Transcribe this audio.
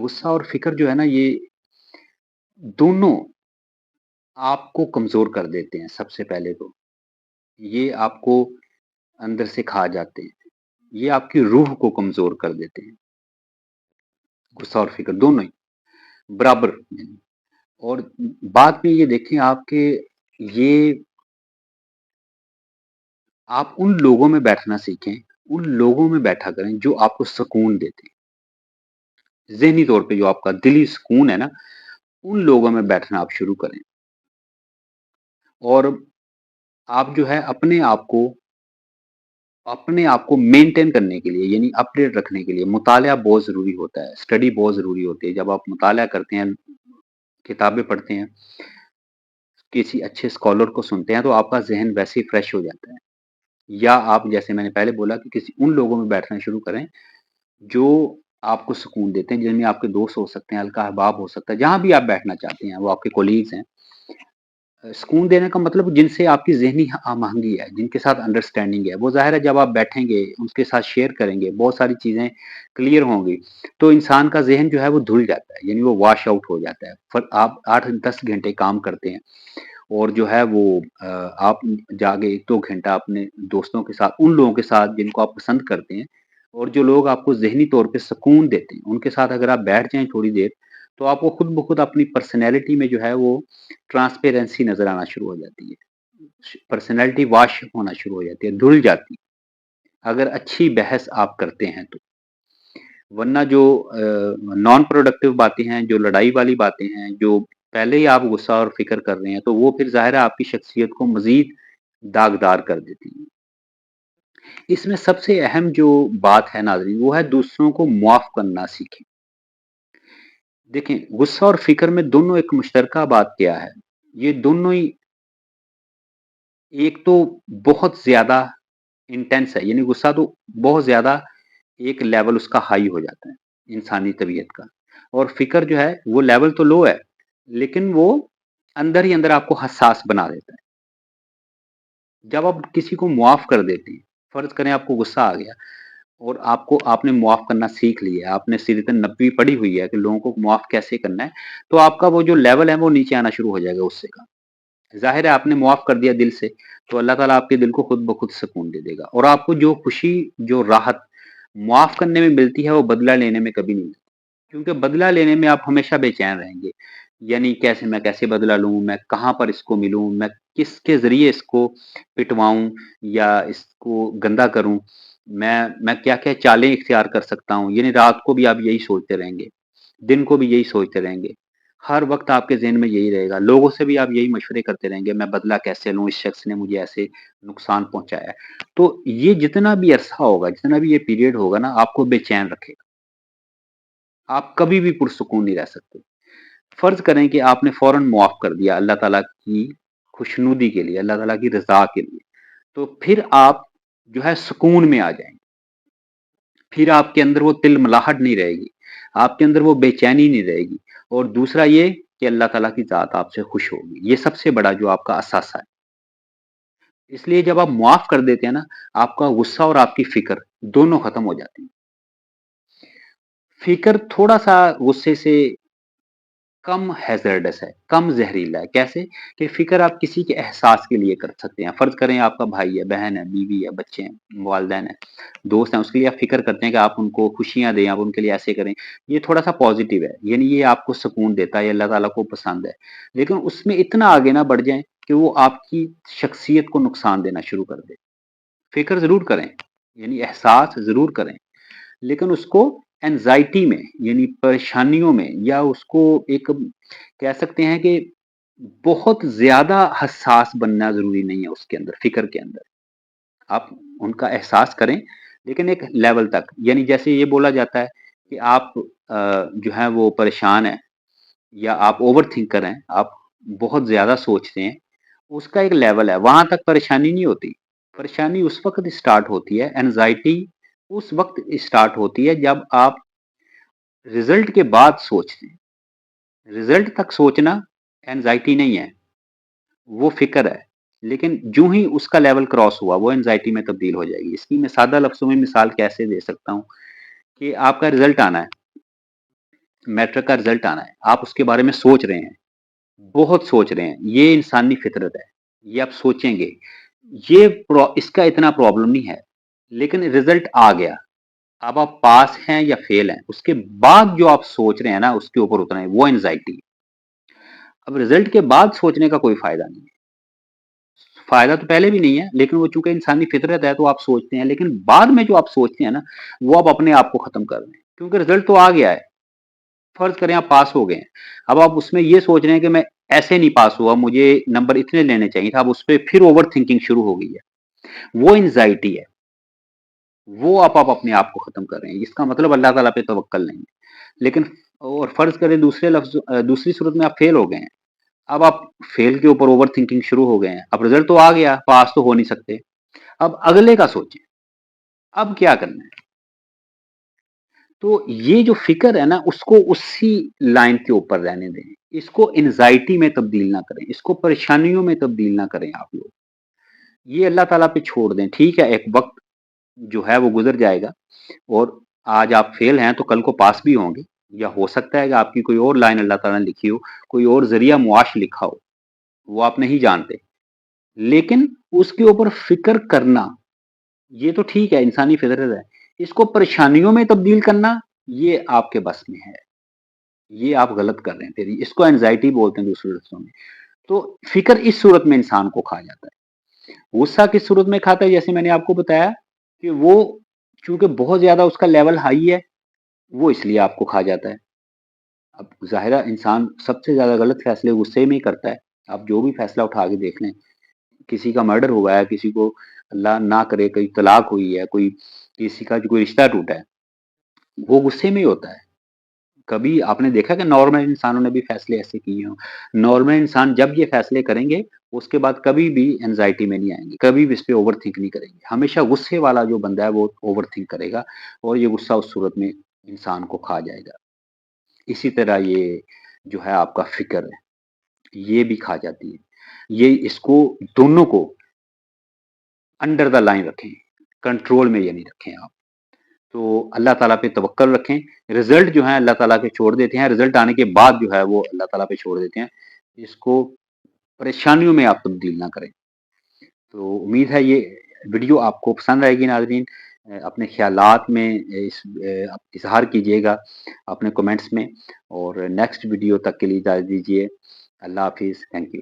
गुस्सा और फ़िक्र जो है ना, ये दोनों आपको कमज़ोर कर देते हैं सबसे पहले तो। ये आपको अंदर से खा जाते हैं। ये आपकी रूह को कमज़ोर कर देते हैं, गुस्सा और फ़िक्र दोनों ही बराबर। और बाद में ये देखें आप कि ये आप उन लोगों में बैठना सीखें, उन लोगों में बैठा करें जो आपको सुकून देते हैं। ज़हनी तौर पे जो आपका दिली सुकून है ना, उन लोगों में बैठना आप शुरू करें। और आप जो है अपने आप को मेंटेन करने के लिए, यानी अपडेट रखने के लिए मुताला बहुत ज़रूरी होता है, स्टडी बहुत ज़रूरी होती है। जब आप मुताला करते हैं, किताबें पढ़ते हैं, किसी अच्छे स्कॉलर को सुनते हैं, तो आपका ज़हन वैसे ही फ्रेश हो जाता है। या आप, जैसे मैंने पहले बोला, कि किसी उन लोगों में बैठना शुरू करें जो आपको सुकून देते हैं, जिनमें आपके दोस्त हो सकते हैं, हल्का अहबाब हो सकता है, जहाँ भी आप बैठना चाहते हैं, वो आपके कोलीग्स हैं। सुकून देने का मतलब जिनसे आपकी ज़हनी हम-आहंगी है, जिनके साथ अंडरस्टैंडिंग है, वो ज़ाहिर है जब आप बैठेंगे, उनके साथ शेयर करेंगे, बहुत सारी चीज़ें क्लियर होंगी, तो इंसान का ज़हन जो है वो धुल जाता है, यानी वो वॉश आउट हो जाता है। फिर आप 8-10 घंटे काम करते हैं और जो है वो आप जाके 1-2 घंटा अपने दोस्तों के साथ, उन लोगों के साथ जिनको आप पसंद करते हैं और जो लोग आपको ज़हनी तौर पे सुकून देते हैं, उनके साथ अगर आप बैठ जाएँ थोड़ी देर, तो आपको खुद ब खुद अपनी पर्सनैलिटी में जो है वो ट्रांसपेरेंसी नज़र आना शुरू हो जाती है। पर्सनैलिटी वॉश होना शुरू हो जाती है, धुल जाती है, अगर अच्छी बहस आप करते हैं तो। वरना जो नॉन प्रोडक्टिव बातें हैं, जो लड़ाई वाली बातें हैं, जो पहले ही आप गुस्सा और फ़िक्र कर रहे हैं, तो वो फिर ज़ाहिर है आपकी शख्सियत को मज़ीद दागदार कर देती है। इसमें सबसे अहम जो बात है नाज़रीन, वो है दूसरों को माफ़ करना सीखें। देखें, गुस्सा और फ़िक्र में दोनों एक मुश्तरका बात क्या है, ये दोनों ही एक तो बहुत ज़्यादा इंटेंस है, यानी गुस्सा तो बहुत ज़्यादा एक लेवल उसका हाई हो जाता है, इंसानी तबीयत का। और फ़िक्र जो है वो लेवल तो लो है, लेकिन वो अंदर ही अंदर आपको हसास बना देता है। जब आप किसी को मुआफ़ कर देते हैं, फ़र्ज़ करें आपको गुस्सा आ गया और आपने मुआफ़ करना सीख लिया है, आपने सीरत नबवी पढ़ी हुई है कि लोगों को मुआफ़ कैसे करना है, तो आपका वो जो लेवल है वो नीचे आना शुरू हो जाएगा गुस्से का। ज़ाहिर है आपने मुआफ़ कर दिया दिल से, तो अल्लाह ताला आपके दिल को खुद ब खुद सुकून दे देगा और आपको जो खुशी, जो राहत मुआफ़ करने में मिलती है, वो बदला लेने में कभी नहीं मिलती। क्योंकि बदला लेने में आप हमेशा बेचैन रहेंगे। यानी मैं कैसे बदला लूँ, मैं कहाँ पर इसको मिलूँ, मैं किसके ज़रिए इसको पिटवाऊँ या इसको गंदा करूँ, मैं क्या-क्या चालें इख्तियार कर सकता हूँ। यानी रात को भी आप यही सोचते रहेंगे, दिन को भी यही सोचते रहेंगे। हर वक़्त आपके ज़हन में यही रहेगा। लोगों से भी आप यही मशवरे करते रहेंगे, मैं बदला कैसे लूँ, इस शख़्स ने मुझे ऐसे नुकसान पहुँचाया है। तो ये जितना भी अरसा होगा, जितना भी ये पीरियड होगा ना, आपको बेचैन रखेगा। आप कभी भी पुरसुकून नहीं रह सकते। फ़र्ज़ करें कि आपने फ़ौरन मुआफ़ कर दिया अल्लाह ताला की खुशनुदी के लिए, अल्लाह ताला की रज़ा के लिए, तो फिर आप जो है सुकून में आ जाएँगे। फिर आपके अंदर वो तिलमिलाहट नहीं रहेगी, आपके अंदर वो बेचैनी नहीं रहेगी और दूसरा ये कि अल्लाह ताला की ज़ात आपसे खुश होगी। ये सबसे बड़ा जो आपका असासा है। इसलिए जब आप मुआफ़ कर देते हैं ना, आपका गुस्सा और आपकी फ़िक्र दोनों खत्म हो जाती है। फ़िक्र थोड़ा-सा गुस्से से कम हैज़र्डस है, कम ज़हरीला है। कैसे? कि फ़िक्र आप किसी के एहसास के लिए कर सकते हैं। फ़र्ज़ करें आपका भाई है, बहन है, बीवी है, बच्चे हैं, वालिदैन हैं, दोस्त हैं, उसके लिए आप फ़िक्र करते हैं कि आप उनको खुशियाँ दें, आप उनके लिए ऐसे करें। ये थोड़ा-सा पॉज़िटिव है, यानी ये आपको सुकून देता है, ये अल्लाह ताला को पसंद है। लेकिन उसमें इतना आगे ना बढ़ जाएँ कि वो आपकी शख्सियत को नुकसान देना शुरू कर दे। फ़िक्र ज़रूर करें, यानी एहसास ज़रूर करें, लेकिन उसको एंग्ज़ायटी में, यानी परेशानियों में, या उसको एक कह सकते हैं कि बहुत ज़्यादा हसास बनना ज़रूरी नहीं है उसके अंदर, फ़िक्र के अंदर। आप उनका एहसास करें, लेकिन एक लेवल तक। यानी जैसे ये बोला जाता है कि आप जो है वो परेशान हैं या आप ओवरथिंकर हैं, आप बहुत ज़्यादा सोचते हैं, उसका एक लेवल है, वहाँ तक परेशानी नहीं होती। परेशानी उस वक़्त स्टार्ट होती है, एंग्ज़ायटी उस वक़्त स्टार्ट होती है जब आप रिज़ल्ट के बाद सोचते हैं। रिज़ल्ट तक सोचना एंग्ज़ायटी नहीं है, वो फ़िक्र है। लेकिन जूँ ही उसका लेवल क्रॉस हुआ, वो एंग्ज़ायटी में तब्दील हो जाएगी। इसकी मैं सादा लफ्ज़ों में मिसाल कैसे दे सकता हूँ कि आपका रिज़ल्ट आना है, मैट्रिक का रिजल्ट आना है, आप उसके बारे में सोच रहे हैं, बहुत सोच रहे हैं, ये इंसानी फितरत है, ये आप सोचेंगे, इसका इतना प्रॉब्लम नहीं है, लेकिन रिजल्ट आ गया, अब आप पास हैं या फेल हैं, उसके बाद जो आप सोच रहे हैं ना, उसके ऊपर उतना है, वो एंजाइटी। अब रिजल्ट के बाद सोचने का कोई फायदा नहीं है, फायदा तो पहले भी नहीं है, लेकिन वो चूंकि इंसानी फितरत है तो आप सोचते हैं, लेकिन बाद में जो आप सोचते हैं ना, वो आप अपने आप को खत्म कर रहे हैं, क्योंकि रिजल्ट तो आ गया है। फर्ज करें आप पास हो गए हैं, अब आप उसमें ये सोच रहे हैं कि मैं ऐसे नहीं पास हुआ, मुझे नंबर इतने लेने चाहिए था, अब उस पर फिर ओवर थिंकिंग शुरू हो गई है, वो एंजाइटी है, वो आप अपने आप को खत्म कर रहे हैं, इसका मतलब अल्लाह ताला पे तवक्कल नहीं है। लेकिन और फर्ज करें दूसरी सूरत में आप फेल हो गए हैं, अब आप फेल के ऊपर ओवर थिंकिंग शुरू हो गए हैं, अब रिजल्ट तो आ गया, पास तो हो नहीं सकते, अब अगले का सोचें, अब क्या करना है। तो ये जो फिक्र है ना, उसको उसी लाइन के ऊपर रहने दें, इसको एंजाइटी में तब्दील ना करें, इसको परेशानियों में तब्दील ना करें आप लोग, ये अल्लाह ताला पे छोड़ दें। ठीक है, एक वक्त जो है वो गुजर जाएगा, और आज आप फेल हैं तो कल को पास भी होंगे, या हो सकता है कि आपकी कोई और लाइन अल्लाह ताला ने लिखी हो, कोई और जरिया मुआश लिखा हो, वो आप नहीं जानते, लेकिन उसके ऊपर फिक्र करना, ये तो ठीक है, इंसानी फितरत है, इसको परेशानियों में तब्दील करना, ये आपके बस में है, ये आप गलत कर रहे हैं, फिर इसको एंजाइटी बोलते हैं दूसरे लफ्जों में। तो फिक्र इस सूरत में इंसान को खा जाता है, गुस्सा किस सूरत में खाता है, जैसे मैंने आपको बताया कि वो चूंकि बहुत ज्यादा उसका लेवल हाई है, वो इसलिए आपको खा जाता है। अब जाहिर है, इंसान सबसे ज्यादा गलत फैसले गुस्से में ही करता है, आप जो भी फैसला उठा के देख लें, किसी का मर्डर हुआ है, किसी को अल्लाह ना करे कोई तलाक हुई है, कोई किसी का कोई रिश्ता टूटा है, वो गुस्से में ही होता है। कभी आपने देखा कि नॉर्मल इंसानों ने भी फैसले ऐसे किए हों? नॉर्मल इंसान जब ये फैसले करेंगे, उसके बाद कभी भी एंग्जायटी में नहीं आएँगे, कभी भी इस पे ओवरथिंक नहीं करेंगे। हमेशा गुस्से वाला जो बंदा है वो ओवरथिंक करेगा, और ये गुस्सा उस सूरत में इंसान को खा जाएगा। इसी तरह ये जो है आपका फ़िक्र है, ये भी खा जाती है। ये इसको दोनों को अंडर द लाइन रखें, कंट्रोल में ये नहीं रखें आप। तो अल्लाह ताला पे तवक्कल रखें, रिज़ल्ट जो है अल्लाह ताला पे छोड़ देते हैं, रिज़ल्ट आने के बाद जो है वो अल्लाह ताला पे छोड़ देते हैं। इसको परेशानियों में आप तब्दील ना करें। तो उम्मीद है ये वीडियो आपको पसंद आएगी नाज़रीन। अपने ख़यालात में इज़हार कीजिएगा अपने कमेंट्स में, और नेक्स्ट वीडियो तक के लिए इजाज़त दीजिए। अल्लाह हाफ़िज़, थैंक यू।